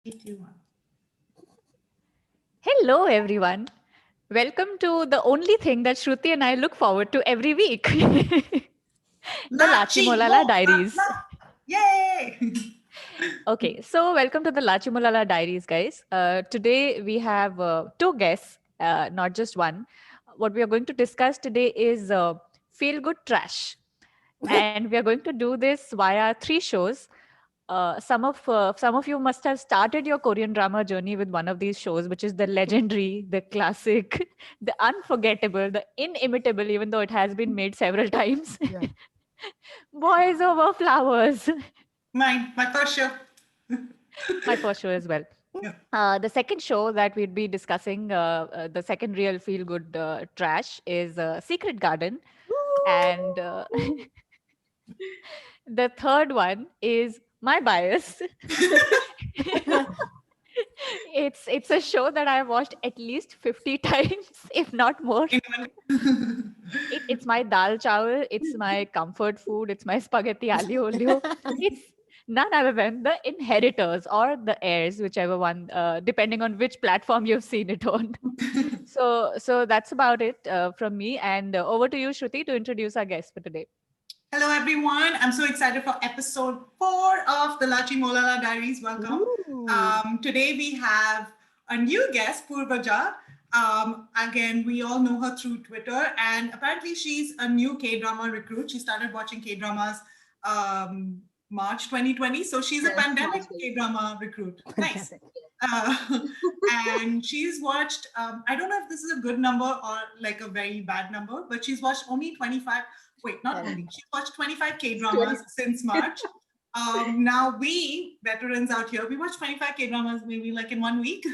Three, two, one. Hello, everyone. Welcome to the only thing that Shruti and I look forward to every week the Lachi Lachi Molala mo la Diaries. la. Yay! Okay, so welcome to the Lachi Molala Diaries, guys. Today we have two guests, not just one. What we are going to discuss today is feel good trash. And we are going to do this via three shows. Some of you must have started your Korean drama journey with one of these shows, which is the legendary, the classic, the unforgettable, the inimitable, even though it has been made several times. Yeah. Boys Over Flowers, My first show. my first show as well. Yeah. The second show that we'd be discussing, the second real feel good trash, is Secret Garden, and the third one is my bias. It's a show that I've watched at least 50 times, if not more. In one- It's my dal chawal, it's my comfort food, it's my spaghetti aglio olio. It's none other than the Inheritors or the Heirs, whichever one, depending on which platform you've seen it on. So that's about it from me. And over to you, Shruti, to introduce our guest for today. Hello, everyone. I'm so excited for episode 4 of the Lachi Molala Diaries. Welcome. Today we have a new guest, Purvaja. Again, we all know her through Twitter, and apparently she's a new K-drama recruit. She started watching K-dramas um, March 2020, so she's a Yes, pandemic March. K-drama recruit. Nice. Uh, and she's watched, I don't know if this is a good number or like a very bad number, but she's watched only 25, wait, not only, she's watched 25 K-dramas since March. Now we veterans out here, we watch 25 K-dramas maybe like in 1 week.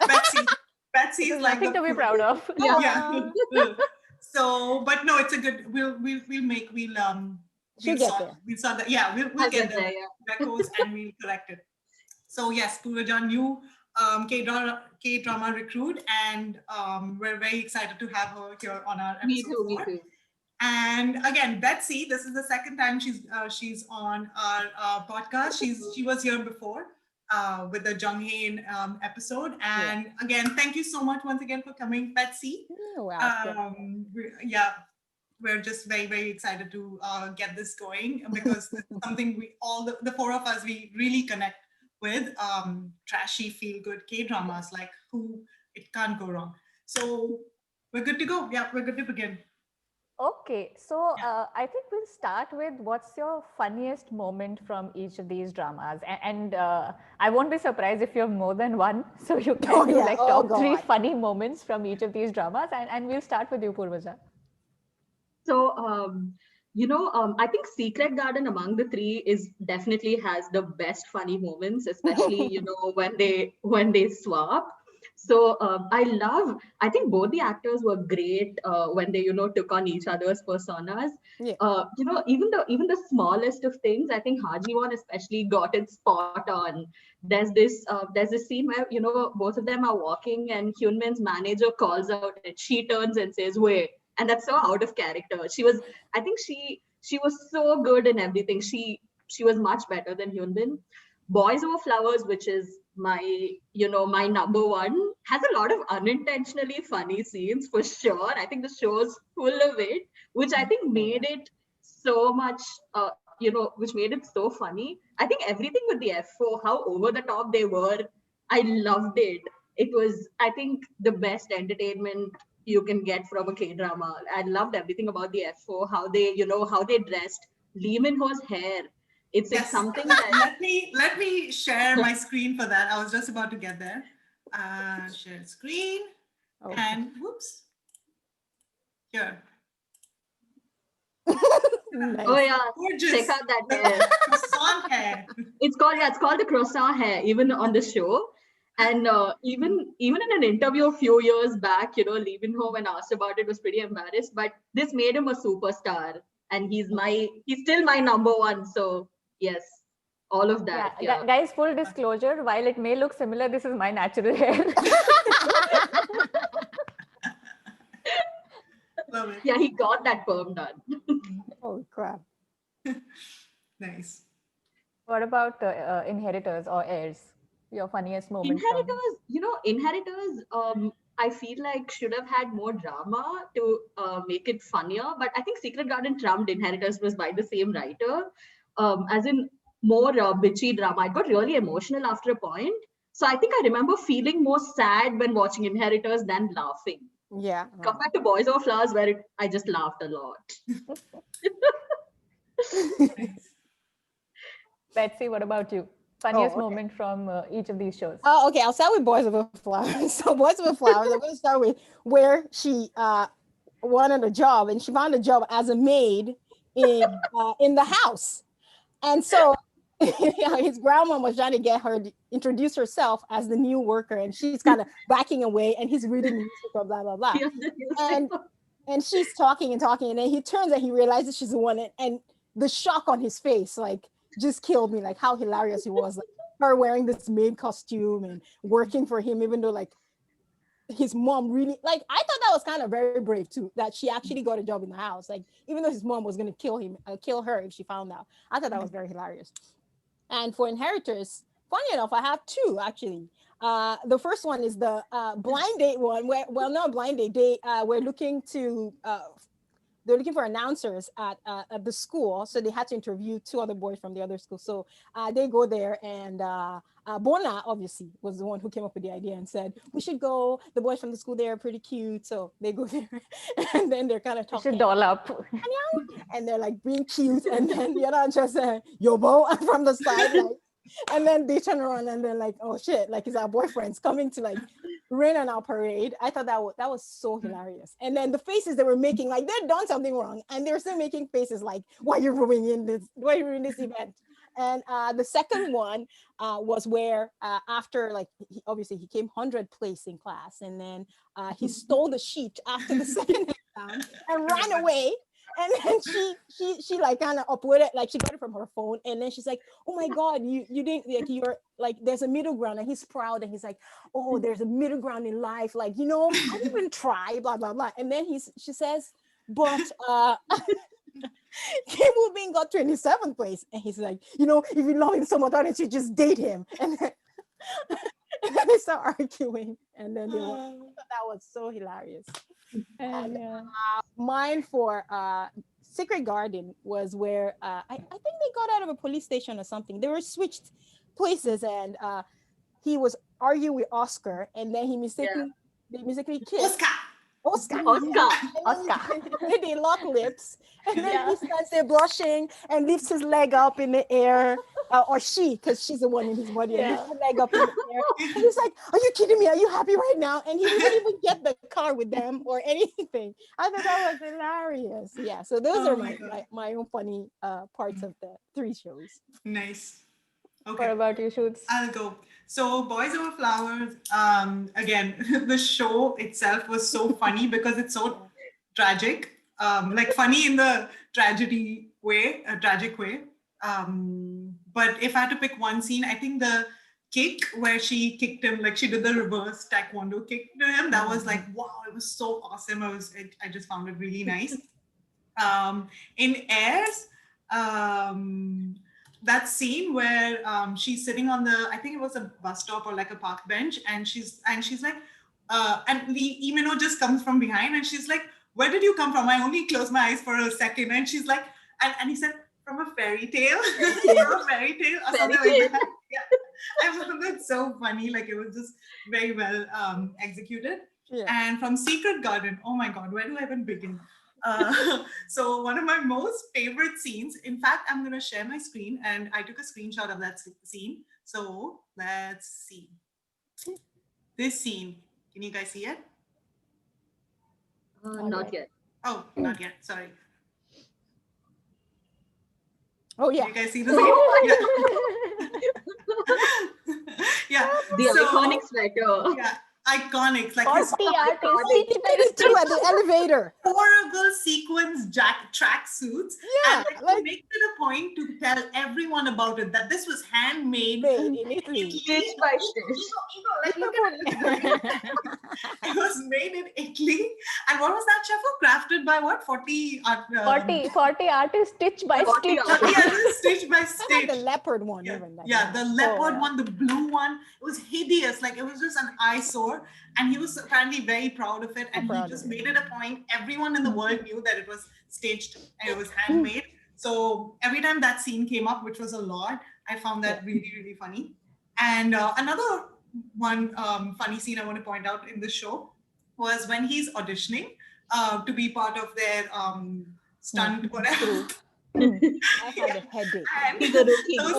Betsy, Betsy This is is like nothing the to be pro. proud of. Yeah. So, but no, it's a good. She'll get there. We'll sort that. Yeah, we'll I'll get get the there, yeah. records and we'll correct it. So yes, Pooja, new K drama recruit, and we're very excited to have her here on our episode Me too, me 4. too. And again, Betsy, this is the second time she's on our podcast. She was here before with the Jung Hae episode. And again, thank you so much once again for coming, Betsy. You're welcome. Yeah, we're just very very excited to get this going because it's something we all the four of us we really connect with trashy feel good K dramas like who it can't go wrong. So we're good to go. Yeah, we're good to begin. Okay, so Yeah. I think we'll start with what's your funniest moment from each of these dramas, and I won't be surprised if you have more than one. So you can Oh, do yeah. like Oh, top three God. funny moments from each of these dramas, and we'll start with you, Purvaja. So, I think Secret Garden among the three is definitely has the best funny moments, especially when they swap. So I think both the actors were great when they took on each other's personas. Yeah. Even the smallest of things, I think Hajiwon especially got it spot on. There's this scene where both of them are walking and Hyunmin's manager calls out and she turns and says, "Wait." And that's so out of character. I think she was so good in everything. She was much better than Hyunbin. Boys Over Flowers, which is my number one, has a lot of unintentionally funny scenes for sure. I think the show's full of it, which I think made it so much which made it so funny. I think everything with the F4, how over the top they were, I loved it. It was, I think, the best entertainment you can get from a K drama. I loved everything about the F4, how they dressed. Lee Min Ho's hair. It's Yes. something that let me share my screen for that. I was just about to get there. Share screen Okay. and whoops. Here. Nice. oh yeah, Gorgeous. check out that The hair. croissant hair. It's called the croissant hair, even on the show. And even in an interview a few years back, Lee Min Ho, when asked about it, was pretty embarrassed. But this made him a superstar, and he's still my number one. So yes, all of Yeah, that. Yeah. guys, full disclosure, while it may look similar, this is my natural hair. Love it. Yeah, he got that perm done. Oh, crap. Nice. What about Inheritors or Heirs? Your funniest moment from Inheritors, I feel like should have had more drama to make it funnier. But I think Secret Garden trumped Inheritors was by the same writer, as in more bitchy drama. I got really emotional after a point. So I think I remember feeling more sad when watching Inheritors than laughing. Yeah. Compared to Boys Over Flowers, where I just laughed a lot. Betsy, what about you? Funniest okay. moment from each of these shows. Oh, okay. I'll start with Boys Over Flowers. So Boys Over Flowers, I'm going to start with where she wanted a job, and she found a job as a maid in the house. And so his grandma was trying to get her to introduce herself as the new worker, and she's kind of backing away, and he's reading newspaper, blah blah blah. And she's talking, and then he turns and he realizes she's the one, and the shock on his face, like, just killed me. Like, how hilarious he was, like her wearing this maid costume and working for him, even though like his mom really, like, I thought that was kind of very brave too, that she actually got a job in the house, like, even though his mom was going to kill her if she found out. I thought that was very hilarious. And for Inheritors, funny enough, I have two actually. The first one is the blind date one, where, well, not blind date, they're looking for announcers at the school. So they had to interview two other boys from the other school. So they go there, and Bona obviously was the one who came up with the idea and said, we should go. The boys from the school, they're pretty cute. So they go there, and then they're kind of talking. Should doll up. And they're like being cute. And then the other just Yobo from the side. Like, and then they turn around and they're like, oh shit, like, it's our boyfriends coming to like rain on our parade. I thought that was so hilarious. And then the faces they were making, like, they'd done something wrong and they're still making faces like, why are you ruining this event? And the second one was where after, like, he came 100th place in class, and then he stole the sheet after the second exam and ran away. And then she like kind of uploaded, like, she got it from her phone, and then she's like, oh my god, you didn't, like, you're like, there's a middle ground. And he's proud, and he's like, oh, there's a middle ground in life, like, I didn't even try, blah blah blah. And then she says, but Kim Woo-bin got 27th place, and he's like, if you love him so much, why don't you just date him? And then they start arguing, and then they won. That was so hilarious. And mine for Secret Garden was where I think they got out of a police station or something. They were switched places, and he was arguing with Oscar, and then they mistakenly kissed. Oscar. They lock lips, and then he stands there blushing and lifts his leg up in the air, or she, because she's the one in his body, and lifts her leg up in the air. And he's like, "Are you kidding me? Are you happy right now?" And he didn't even get the car with them or anything. I thought that was hilarious. Yeah, so those are my own funny parts of the three shows. Nice. Okay. What about you, Shoots? I'll go. So Boys Over Flowers, again, the show itself was so funny because it's so tragic, like funny in the tragic way. But if I had to pick one scene, I think the kick where she kicked him, like she did the reverse taekwondo kick to him, that was like, wow, it was so awesome. I just found it really nice. In Heirs, that scene where she's sitting on I think it was a bus stop or like a park bench, and she's like, and Lee Imino just comes from behind, and she's like, where did you come from? I only closed my eyes for a second. And she's like, and he said, from a fairy tale, from a fairy tale or something like that. Yeah. I found that so funny. Like, it was just very well executed. Yeah. And from Secret Garden, oh my God, where do I even begin? So one of my most favorite scenes, in fact, I'm going to share my screen, and I took a screenshot of that scene. So let's see. This scene, can you guys see it? Not yet. Oh, not yet. Sorry. Oh, yeah. Can you guys see the scene? Yeah. The iconic sweater. Yeah. Iconic, like his at the elevator. Horrible sequence track suits. Yeah, and like, makes it a point to tell everyone about it, that this was handmade in Italy. Stitch by stitch. Like, look at it. It was made in Italy. And what was that, Sheffer? Crafted by what? 40 40 artists stitch by 40 stitch. artists. 40 others, stitch by I like the stitch. leopard one. Yeah, even. yeah, the leopard yeah. one, the blue one, it was hideous. Like it was just an eyesore. And he was apparently very proud of it. And he proud just of it. made it a point. Everyone in the world knew that it was staged and it was handmade. So every time that scene came up, which was a lot, I found that really, really funny. And another one funny scene I want to point out in the show was when he's auditioning to be part of their stunt, whatever. I had a headache. And He's a rookie. those,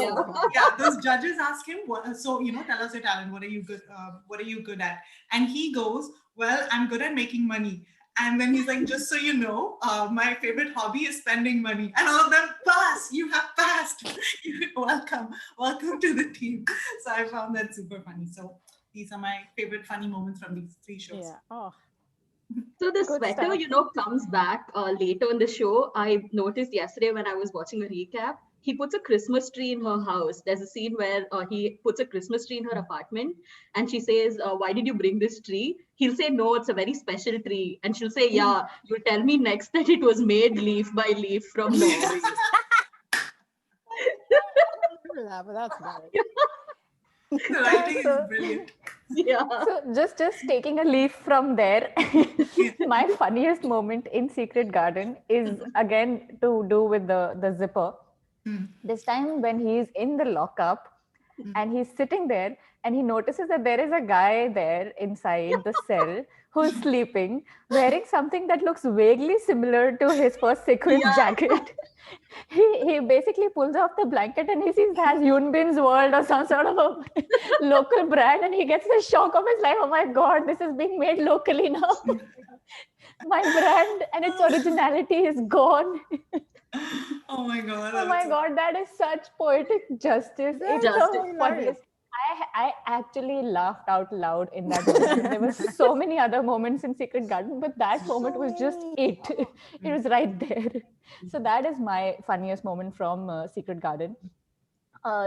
Yeah. those judges ask him, so tell us your talent. What are you good? What are you good at? And he goes, well, I'm good at making money. And then he's like, just so you know, my favorite hobby is spending money. And all of them pass. You have passed. Welcome to the team. So I found that super funny. So these are my favorite funny moments from these three shows. Yeah. Oh. So the Good sweater, stuff. comes back later in the show. I noticed yesterday when I was watching a recap, he puts a Christmas tree in her house. There's a scene where he puts a Christmas tree in her apartment and she says, why did you bring this tree? He'll say, no, it's a very special tree. And she'll say, yeah, you tell me next that it was made leaf by leaf from Norway. I remember that, but that's about it. The writing is So- brilliant. Yeah. So just taking a leaf from there, my funniest moment in Secret Garden is again to do with the zipper. Hmm. This time when he's in the lockup and he's sitting there and he notices that there is a guy there inside the cell who's sleeping, wearing something that looks vaguely similar to his first sequence Yeah. jacket. He basically pulls off the blanket and he sees it has Yoon Bin's World or some sort of a local brand, and he gets the shock of his life. Oh my God, this is being made locally now. My brand and its originality is gone. Oh my God. Oh my that's so- God, that is such poetic justice. That It's is so hilarious. funniest. I actually laughed out loud in that moment. There were so many other moments in Secret Garden, but that moment was just it. It was right there. So that is my funniest moment from Secret Garden.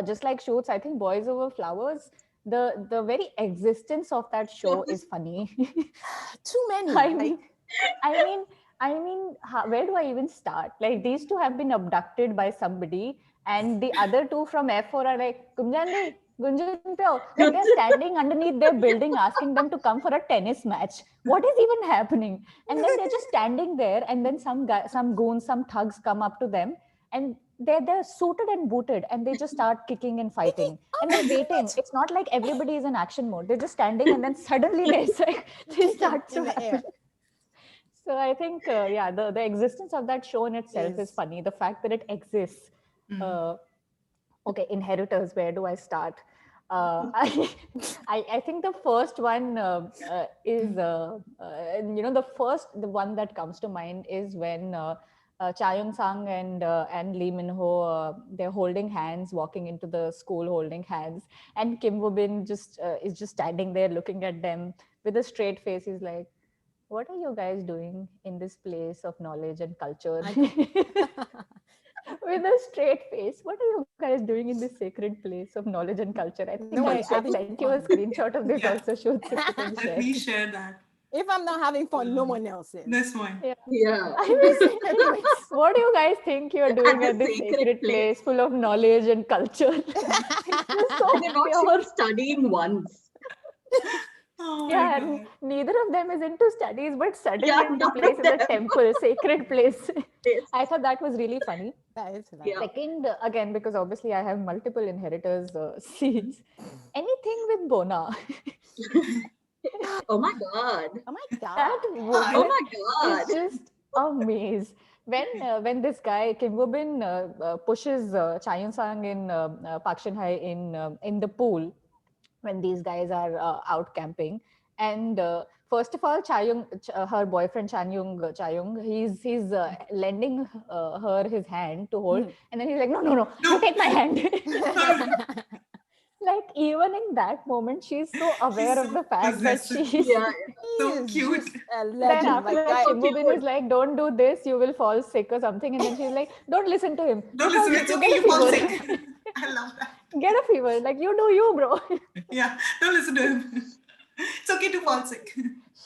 Just like Shoots, I think Boys Over Flowers, the very existence of that show is funny. Too many. I like, mean, where do I even start? Like these two have been abducted by somebody, and the other two from F4 are like, Gunjan Pyo, like they're standing underneath their building asking them to come for a tennis match. What is even happening? And then they're just standing there, and then some goons, some thugs come up to them, and they're suited and booted, and they just start kicking and fighting, and they're waiting. It's not like everybody is in action mode. They're just standing, and then suddenly they start to in the air. happen. So I think, the existence of that show in itself is Yes. funny. The fact that it exists. Okay, Inheritors, where do I start? I think the first one is, the one that comes to mind is when Cha Young-sang and Lee Min-ho, they're holding hands, walking into the school holding hands. And Kim Woo-bin is just standing there looking at them with a straight face. He's like, what are you guys doing in this place of knowledge and culture? With a straight face, what are you guys doing in this sacred place of knowledge and culture? I think No, I it's having sent you a fun. screenshot of this Yeah. also, Shoots, if you can Let share. me share that. If I'm not having fun, no one else is. This one. Yeah. I mean, what do you guys think you're doing the at this sacred sacred place full of knowledge and culture? It's so They're not pure. even studying once. Oh Yeah, my and God. neither of them is into studies, but suddenly Yeah, the none of place is a them. temple, sacred place. Yes. I thought that was really funny. That is Yeah. hilarious. Second, again, because obviously I have multiple Inheritors scenes. Anything with Bona. Oh my God. Oh my God. That Oh woman my God. is just amazed. When this guy Kim Woo-bin pushes Cha Young-sang and Park Shin-hye in the pool when these guys are out camping, and first of all, her boyfriend Cha Young, he's lending her his hand to hold, and then he's like, no, you take my hand. Like even in that moment, she's so aware of so the fact that possessive. she's. Yeah. So He is cute. just a Then legend. after Like, that, I, Kim Woo-bin is like, don't do this, you will fall sick or something. And then she's like, don't listen to him. Don't You fall listen. sick, It's you okay. get You a fall fever. sick. I love that. Get a fever. Like, you do you, bro. Yeah. Don't listen to him. It's okay to fall sick.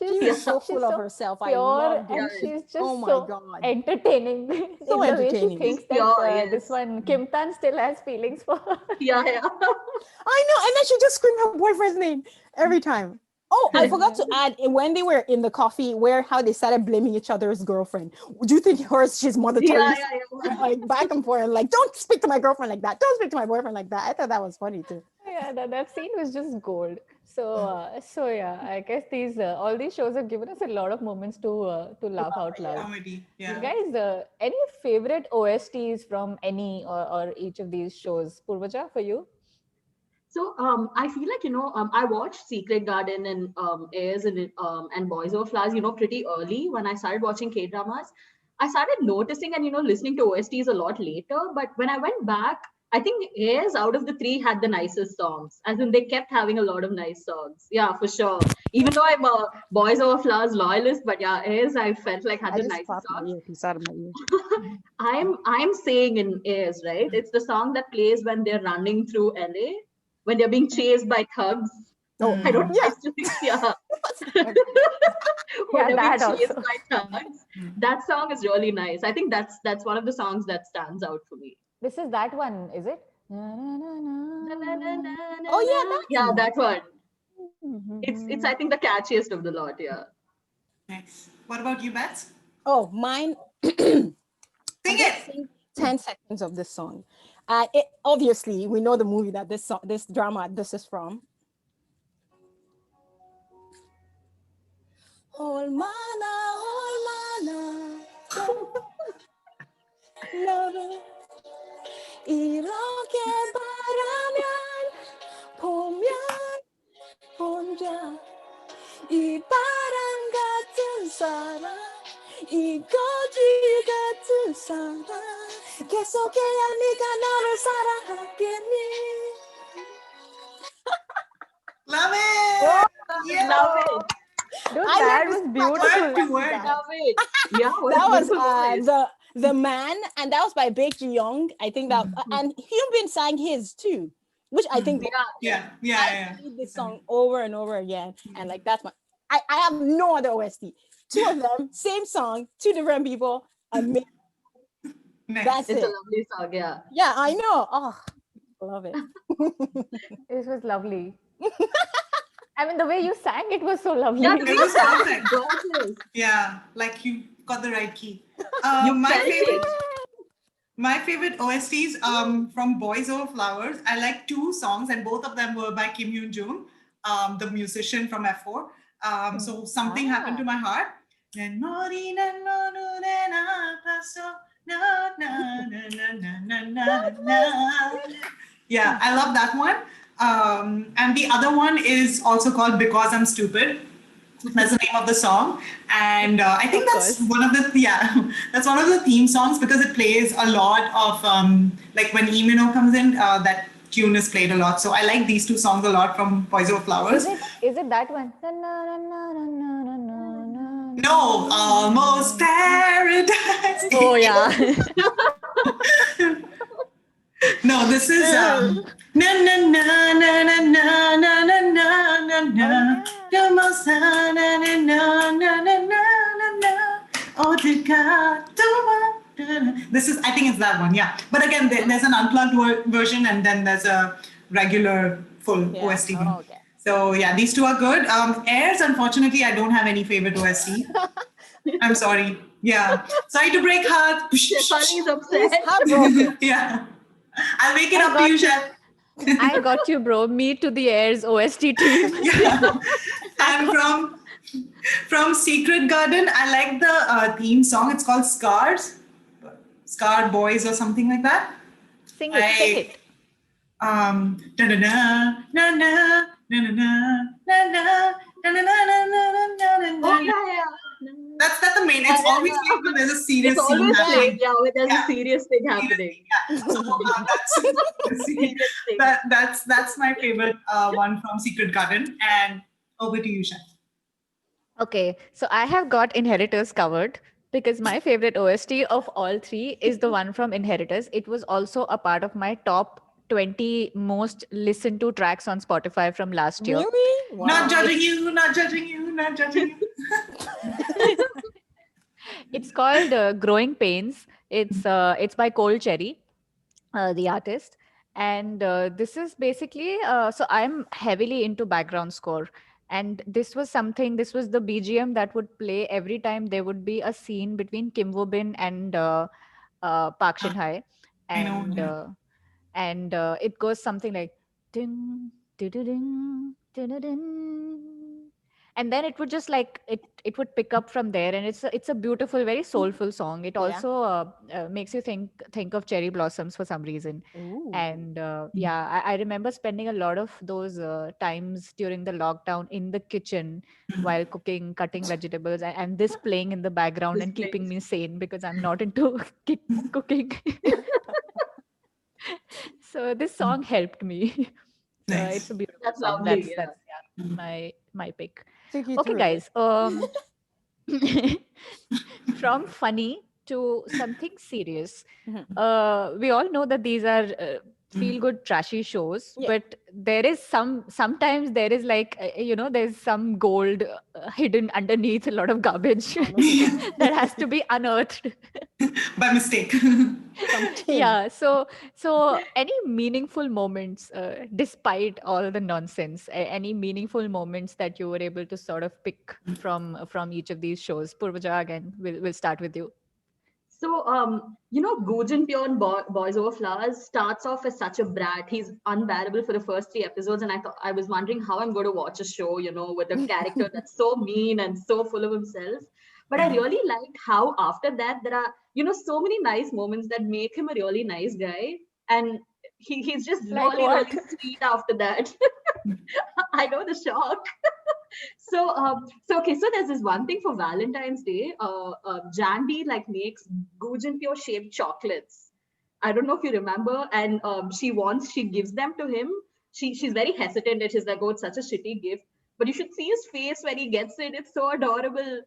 She is so full of herself. I Pure love and it. she's just Oh my so God. entertaining. In So the way she entertaining. thinks that Pure, this yes. one Kim Tan still has feelings for her. Yeah. I know. And then she just screamed her boyfriend's name every time. Oh, I forgot to add when they were in the coffee, how they started blaming each other's girlfriend. Do you think she's Mother Yeah, Teresa? yeah. Like back and forth, like, don't speak to my girlfriend like that. Don't speak to my boyfriend like that. I thought that was funny too. Yeah, that scene was just gold. So yeah, I guess these all these shows have given us a lot of moments to laugh out loud. Comedy. Yeah. Guys, any favorite OSTs from any or each of these shows? Purvaja, for you? So I feel like I watched Secret Garden and Airs and Boys Over Flowers pretty early when I started watching K dramas. I started noticing and listening to OSTs a lot later. But when I went back, I think Airs out of the three had the nicest songs. As in they kept having a lot of nice songs. Yeah, for sure. Even though I'm a Boys Over Flowers loyalist, but yeah, Airs I felt like had I the just nicest popped my songs. earpiece out of my ear. I'm saying in Airs, right? It's the song that plays when they're running through LA, when they're being chased by thugs. Oh, I don't yeah. yeah. Yeah, When they're being that chased also. by thugs. That song is really nice. I think that's one of the songs that stands out for me. This is that one, is it? Oh, yeah, Yeah, that one. Mhm. It's I think the catchiest of the lot, yeah. Nice. What about you, Bats? Oh, mine. Sing I'm it. gonna sing 10 seconds of this song. Obviously, we know the movie that this drama, this is from. 얼마나 너를 이렇게 바라면 보면 혼자 이 바람 같은 사람 이 거지 같은 사람 계속해야 네가 나를 사랑하겠니. Love it. Yeah. Love it. Dude, I that heard was this beautiful. Word to word. Love it. Yeah, what That a was beautiful voice. the man, and that was by Baek Ji Young. I think that, and Hyun Bin sang his too, which I think Yeah. I played this song over and over again, and like that's my. I have no other OST. Two of them, same song, two different people. Amazing. Nice. That's It's it. a lovely song, yeah. Yeah, I know. Oh, love it. This was lovely. I mean, the way you sang it was so lovely. Yeah, It was perfect. gorgeous. Yeah, like you got the right key. You My felt favorite. it. My favorite OSTs from Boys Over Flowers. I like two songs, and both of them were by Kim Yoon Jung, the musician from F4. So something happened to my heart. Yeah, I love that one. And the other one is also called Because I'm Stupid. That's the name of the song, and I think that's one of the that's one of the theme songs because it plays a lot of like when Lee Min-ho comes in, that tune is played a lot. So I like these two songs a lot from Boys Over Flowers. Is it that one? No, Almost Paradise. Oh yeah. No, this is na na na na na na na na na na. Almost na na na na na na na na. Oh, this is, I think it's that one, yeah. But again, there's an unplugged version, and then there's a regular full OST one. Oh, okay. So yeah, these two are good. Airs, unfortunately, I don't have any favorite OST. I'm sorry. Yeah, sorry to break heart. Shefali is upset. Heartbroken. Yeah, I'll make it up to you, Chef. I got you, bro. Me to the Airs OST team. Yeah. And from Secret Garden, I like the theme song. It's called Scarred Boys or something like that. Sing it, sing it. Na na na na na na na na na na na Oh, na. yeah. That's the main. It's always like when there's a serious It's scene always happening. like, yeah, when there's Yeah. a serious thing happening. So that's my favorite one from Secret Garden. And over to you, Shah. Okay, so I have got Inheritors covered because my favorite OST of all three is the one from Inheritors. It was also a part of my top 20 most listened to tracks on Spotify from last year. Really? Wow. Not judging you, not judging you, not judging you. It's called Growing Pains. It's by Cole Cherry, the artist. And this is basically so I'm heavily into background score. And this was the BGM that would play every time there would be a scene between Kim Woo Bin and Park Shin Hye. I know. And Yeah. it goes something like ding, ding, ding, and then it would just like it would pick up from there, and it's a beautiful, very soulful song. It Yeah. also makes you think of cherry blossoms for some reason. Ooh. And yeah, I remember spending a lot of those times during the lockdown in the kitchen while cutting vegetables, and this playing in the background This and keeping plays. me sane because I'm not into cooking. So this song helped me. So Nice. it's a beautiful That's song. lovely, That's my pick. Took you Okay, through guys. From funny to something serious. Mhm. We all know that these are feel good trashy shows, Yeah. but there is sometimes there is like there's some gold hidden underneath a lot of garbage that has to be unearthed. By mistake. Some tin. Yeah, so any meaningful moments despite all the nonsense, any meaningful moments that you were able to sort of pick from each of these shows? Purvaja, again, we'll start with you. So, Gu Jin-pyo in Boys Over Flowers starts off as such a brat. He's unbearable for the first 3 episodes, and I was wondering how I'm going to watch a show, with a character that's so mean and so full of himself. But I really liked how after that there are, so many nice moments that make him a really nice guy, and he's just Like really, what? really sweet after that. I know the shock. So okay, so there's this one thing for Valentine's Day. Jandy like makes Gu Jin-pyo shaped chocolates. I don't know if you remember, and she gives them to him. She's very hesitant and she's like, oh, it's such a shitty gift. But you should see his face when he gets it. It's so adorable.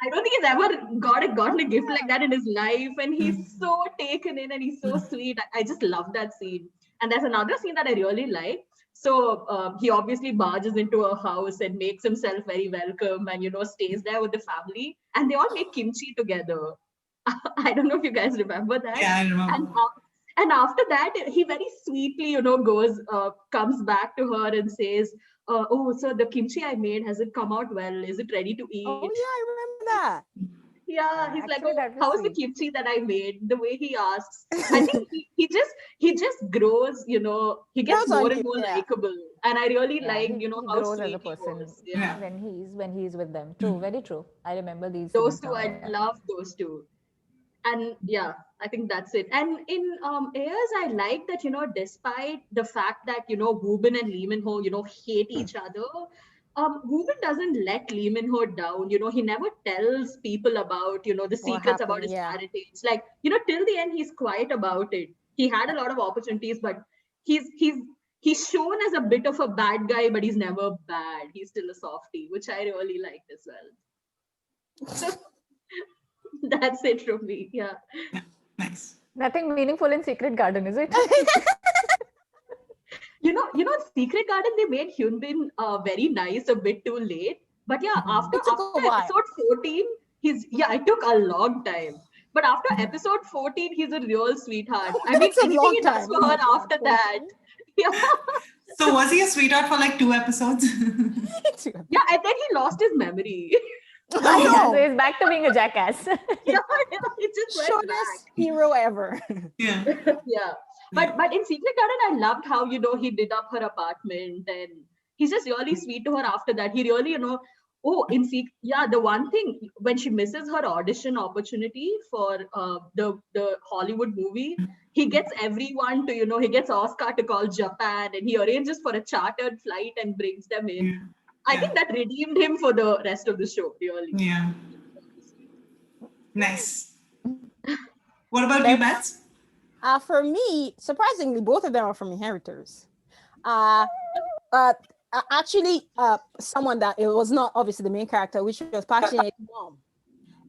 I don't think he's ever gotten a gift like that in his life, and he's so taken in and he's so sweet. I just love that scene. And there's another scene that I really like. So he obviously barges into a house and makes himself very welcome, and stays there with the family, and they all make kimchi together. I don't know if you guys remember that. Yeah, I remember. And after that, he very sweetly, comes back to her and says, "Oh, so the kimchi I made, has it come out well? Is it ready to eat?" Oh yeah, I remember that. Yeah, he's like, Actually, "Oh, that was how's the sweet. kimchi that I made?" The way he asks, I think he just grows. He gets Grows on more and you, more yeah. likable, and I really Yeah, like he how grows as sweet a he person was. Yeah, when he's with them. True, very true. I remember these those scenes two, now. I Yeah. love those two. And yeah, I think that's it. And in Airs, I like that, despite the fact that, Woo Bin and Lee Min Ho, hate each other, Woo Bin doesn't let Lee Min Ho down. He never tells people about, the secrets about happened, his yeah. parentage. Like, till the end, he's quiet about it. He had a lot of opportunities, but he's shown as a bit of a bad guy, but he's never bad. He's still a softie, which I really liked as well. So that's it from me. Yeah. Nice. Nothing meaningful in Secret Garden, is it? Secret Garden, they made Hyun Bin very nice a bit too late. But yeah, after It took a while. episode 14, it took a long time. But after episode 14, he's a real sweetheart. I mean, That's a anything long he does time. for her after that. Yeah. So was he a sweetheart for like 2 episodes? Yeah, and then he lost his memory. I Yeah, so know. he's back to being a jackass. Yeah, it just went Shortest back. hero ever. Yeah. Yeah. But in Secret Garden, I loved how, he did up her apartment, and he's just really sweet to her after that. He really, the one thing, when she misses her audition opportunity for the Hollywood movie, he gets everyone to, he gets Oscar to call Japan, and he arranges for a chartered flight and brings them in. Yeah. I think that redeemed him for the rest of the show, really. Yeah. Nice. What about you, Bats? For me, surprisingly, both of them are from Inheritors. Actually, someone that it was not obviously the main character, which was Passionate Mom.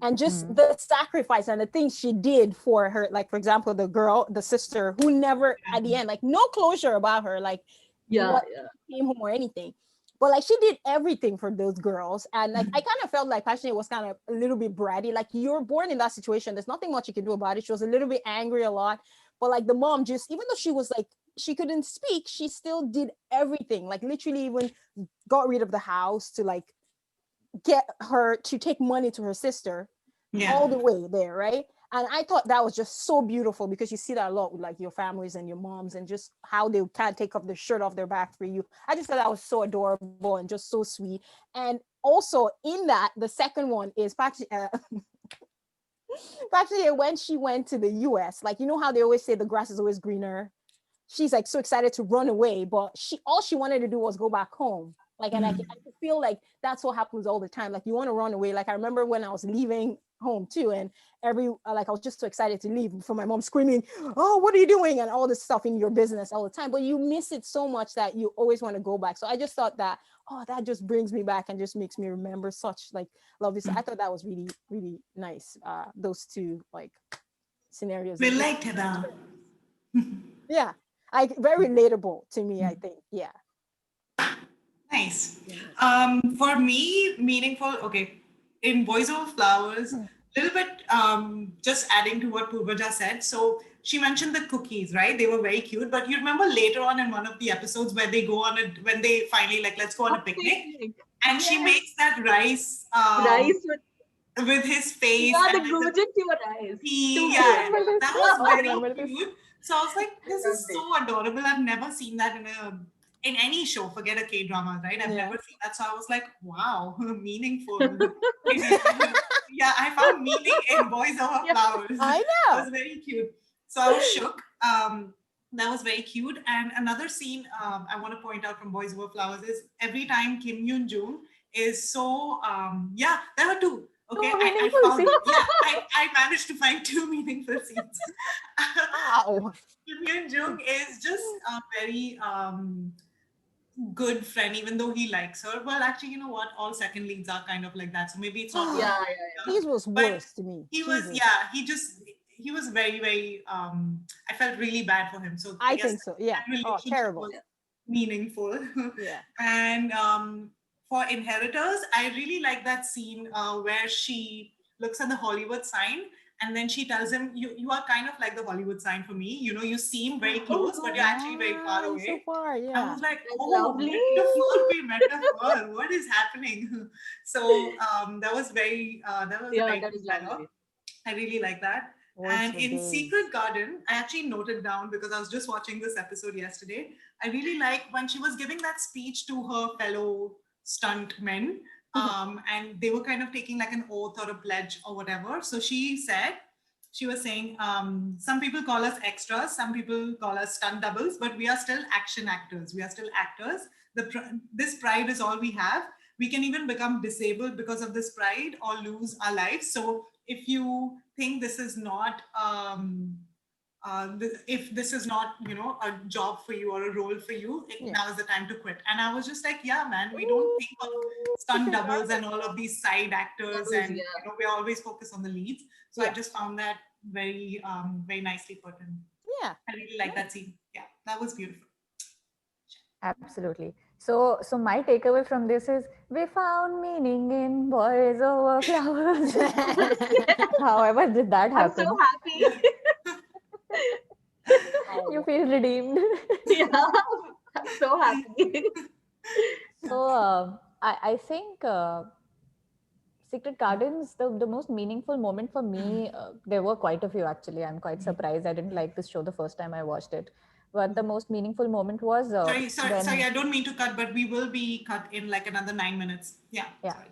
And just the sacrifice and the things she did for her, like for example, the sister who never at the end, like no closure about her, like Yeah, what yeah. came home or anything. but like she did everything for those girls. And like I kind of felt like Passionate was kind of a little bit bratty. Like you're born in that situation. There's nothing much you can do about it. She was a little bit angry a lot. But like the mom just, even though she was like, she couldn't speak, she still did everything. Like literally even got rid of the house to like get her to take money to her sister all the way there, right? And I thought that was just so beautiful because you see that a lot with like your families and your moms and just how they can't take off their shirt off their back for you. I just thought that was so adorable and just so sweet. And also in that, the second one is actually when she went to the US, like, you know how they always say the grass is always greener. She's like so excited to run away, but all she wanted to do was go back home. Like, and I could feel like that's what happens all the time. Like you want to run away. Like I remember when I was leaving home too, and like I was just so excited to leave for my mom screaming, "Oh, what are you doing?" and all this stuff in your business all the time. But you miss it so much that you always want to go back. So I just thought that, oh, that just brings me back and just makes me remember such like lovely. So I thought that was really, really nice. Those two like scenarios. Relatable. Yeah, very relatable to me. I think. Yeah. Nice. For me, meaningful. Okay, in Boys Over Flowers, a little bit. Just adding to what Purvaja said. So she mentioned the cookies, right? They were very cute. But you remember later on in one of the episodes where they go on when they finally like, let's go on a picnic, and she makes that rice. Rice with his face. Yeah, the and Gujit to your eyes. Yeah, that was very cute. So I was like, this is so adorable. I've never seen that in any show. Forget a K-drama, right? I've never seen that. So I was like, wow, meaningful. Yeah, I found meaning in Boys Over Flowers. I know. It was very cute. So I was shook. That was very cute. And another scene I want to point out from Boys Over Flowers is every time Kim Yoon Jung is so, there were two. Okay, I managed to find two meaningful scenes. Wow. Kim Yoon Jung is just a very good friend, even though he likes her. Well, actually, you know what? All second leads are kind of like that. So maybe it's not. His was worse to me. He was, he was very, very. I felt really bad for him. So I think so. Yeah. Oh, terrible. Meaningful. Yeah. And for Inheritors, I really like that scene where she looks at the Hollywood sign and then she tells him, you are kind of like the Hollywood sign for me. You know, you seem very close, but you're actually very far away. So far, yeah. I was like, oh, metaphor. What is happening? So that was very, that was very clever. I really like that. And in Secret Garden, I actually noted down because I was just watching this episode yesterday. I really like when she was giving that speech to her fellow stunt men, and they were kind of taking like an oath or a pledge or whatever. So she was saying, some people call us extras, some people call us stunt doubles, but we are still action actors. We are still actors. This pride is all we have. We can even become disabled because of this pride or lose our lives. So if you think this is not, if this is not, you know, a job for you or a role for you, now is the time to quit. And I was just like, yeah, man, we don't think of stunt doubles and all of these side actors, and you know, we're always focused on the leads. So I just found that very, very nicely put in. Yeah, I really like that scene. Yeah, that was beautiful. Absolutely. So my takeaway from this is we found meaning in Boys Over Flowers. However, did that happen? I'm so happy. You feel redeemed. Yeah, I'm so happy. So I think Secret Gardens, the most meaningful moment for me, there were quite a few actually. I'm quite surprised. I didn't like this show the first time I watched it. But the most meaningful moment was... sorry, I don't mean to cut, but we will be cut in like another 9 minutes. Yeah. Sorry.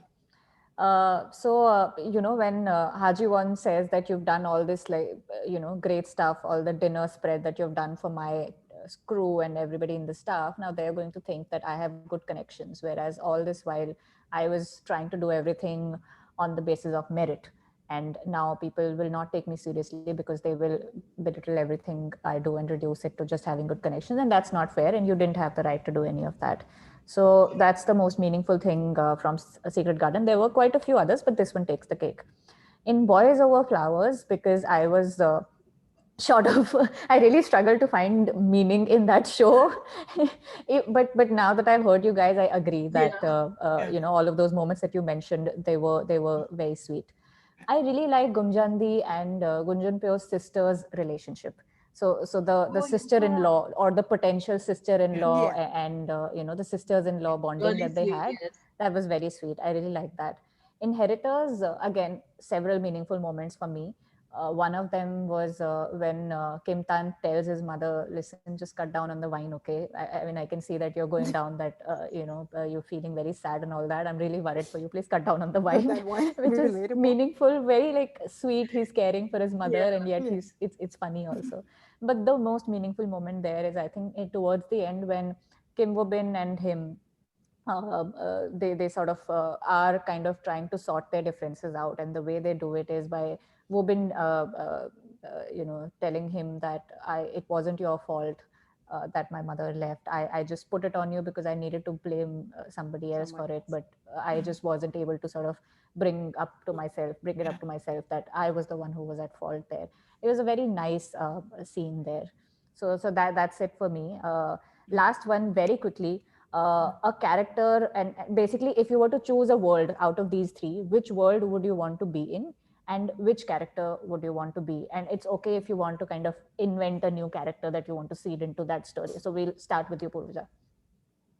You know, when Haji Won says that you've done all this, like, you know, great stuff, all the dinner spread that you've done for my crew and everybody in the staff, now they're going to think that I have good connections. Whereas all this while I was trying to do everything on the basis of merit. And now people will not take me seriously because they will belittle everything I do and reduce it to just having good connections. And that's not fair. And you didn't have the right to do any of that. So that's the most meaningful thing from Secret Garden. There were quite a few others, but this one takes the cake. In Boys Over Flowers, because I was short of I really struggled to find meaning in that show. But now that I've heard you guys, I agree that Yeah. all of those moments that you mentioned, they were very sweet. I really like Gunjandi and Gunjan sister's relationship. So the Oh, sister-in-law or the potential sister-in-law Yeah. and the sisters-in-law bonding really that they sweet, had, yes. that was very sweet. I really like that. Inheritors, again, several meaningful moments for me. One of them was when Kim Tan tells his mother, "Listen, just cut down on the wine, okay? I mean, I can see that you're going down that, you're feeling very sad and all that. I'm really worried for you. Please cut down on the wine," That one, which very is relatable. meaningful, very like sweet. He's caring for his mother, Yeah. and yet Yeah. it's funny also. But the most meaningful moment there is, I think, towards the end when Kim Woo Bin and him they sort of are kind of trying to sort their differences out, and the way they do it is by Wobin telling him that it wasn't your fault that my mother left. I just put it on you because I needed to blame somebody else Someone for it, else. but I just wasn't able to sort of bring it Yeah. up to myself that I was the one who was at fault there. It was a very nice scene there. So that's it for me. Last one, very quickly, a character, and basically if you were to choose a world out of these three, which world would you want to be in, and which character would you want to be? And it's okay if you want to kind of invent a new character that you want to seed into that story. So we'll start with you, Purvija.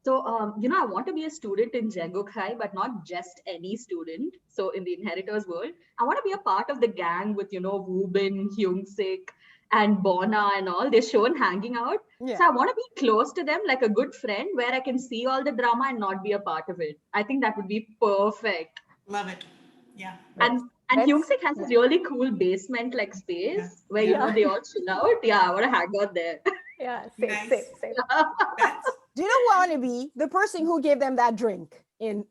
So, I want to be a student in Jenguk-hai, but not just any student. So, in the Inheritors world, I want to be a part of the gang with, Woo Bin, Hyung Sik, and Bona and all. They're shown hanging out. So, Yeah. I want to be close to them like a good friend where I can see all the drama and not be a part of it. I think that would be perfect. Love it. Yeah. And Hyung Sik has this really cool basement like space where, Yeah. they all chill out. Yeah, I want to hang out there. Yeah, same, Nice. same. That's Do you know who I want to be? The person who gave them that drink in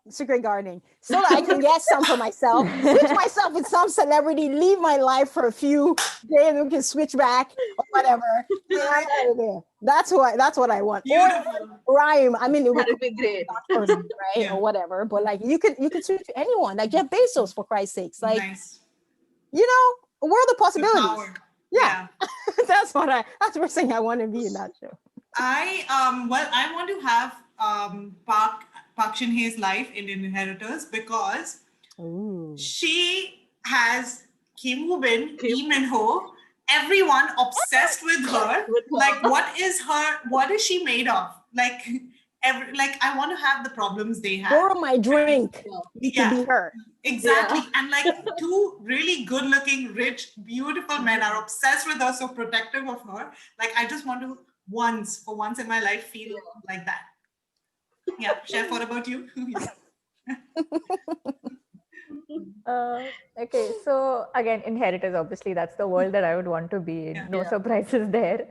Secret Gardening, so that I can get some for myself, switch myself with some celebrity, leave my life for a few days, and we can switch back or whatever. And I'm out of there. That's what I want. beautiful. Or rhyme. I mean, it That would would be great. not for me, right? Yeah. Or whatever. But like you could switch to anyone, like Jeff Bezos, for Christ's sakes. Like, Nice. a world of The possibilities. power. Yeah. that's the first thing I want to be in that show. I want to have Park Shin Hye's life in Inheritors because Ooh. she has Kim Woo Bin, Kim. Lee Min Ho, everyone obsessed with her. With her. Like, what is she made of? Like, I want to have the problems they have. Borrow my drink. It Yeah. could be her. Exactly. And like two really good looking, rich, beautiful men are obsessed with her, so protective of her. Like, I just want to for once in my life feel like that. Yeah. Chef, what about you? Okay, so again, Inheritors, obviously, that's the world that I would want to be in. Yeah. No Yeah. surprises there.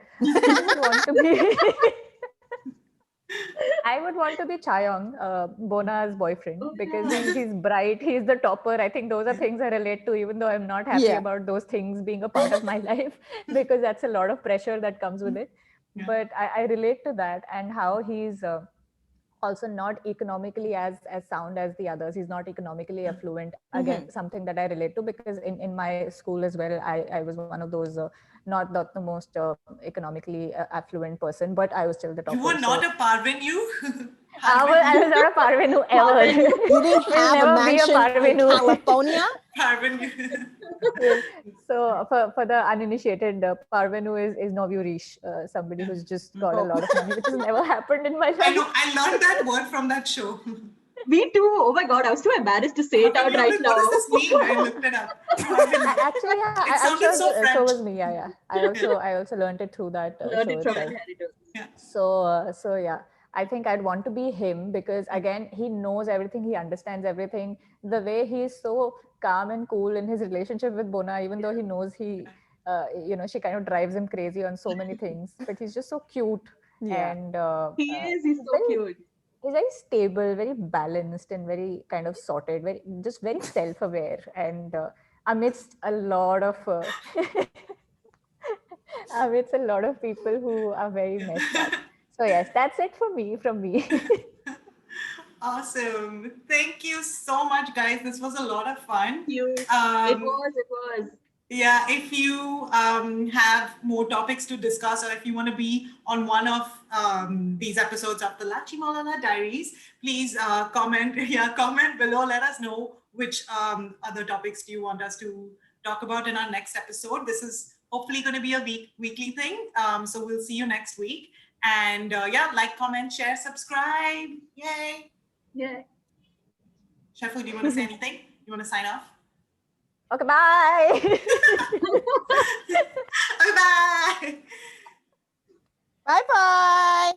I would want to be Chaeyoung, Bona's boyfriend, Oh, because yeah. he's bright, he's the topper. I think those are things I relate to, even though I'm not happy Yeah. about those things being a part of my life, because that's a lot of pressure that comes with it. Yeah. But I relate to that, and how he's also not economically as sound as the others. He's not economically affluent. Again, something that I relate to, because in my school as well, I was one of those not the most economically affluent person, but I was still the topper. You were not a Parvin, you? I was not a Parvenu ever. You didn't Will have a never be a mansion in Parvenu. California? Parvin. So for the uninitiated, Parvenu is Novyurish, somebody who's just got a lot of money, which has never happened in my life. I know. I learned that word from that show. Me too. Oh my God, I was too embarrassed to say it out right now. What does this mean? I looked it up. Parvin. Actually, yeah, It I'm sounded sure so so French. was me. Yeah. I also learned it through that Learned show it from itself. Inheritors. So yeah, I think I'd want to be him, because again, he knows everything, he understands everything. The way he's so calm and cool in his relationship with Bona, even though he knows she kind of drives him crazy on so many things, but he's just so cute. Yeah. And He's so cute. he's very stable, very balanced, and very kind of sorted, very self-aware, and amidst a lot of amidst a lot of people who are very messed up. So yes, that's it from me. Awesome. Thank you so much, guys. This was a lot of fun. Cute. Um, It was. Yeah, if you have more topics to discuss, or if you want to be on one of these episodes of the Lachi Maulana Diaries, please comment. Yeah, comment below. Let us know which other topics do you want us to talk about in our next episode. This is hopefully going to be a weekly thing. So we'll see you next week. And yeah, like, comment, share, subscribe. Yay! Yeah. Shafu, do you want to say anything? You want to sign off? Okay, bye. Bye bye. Bye bye.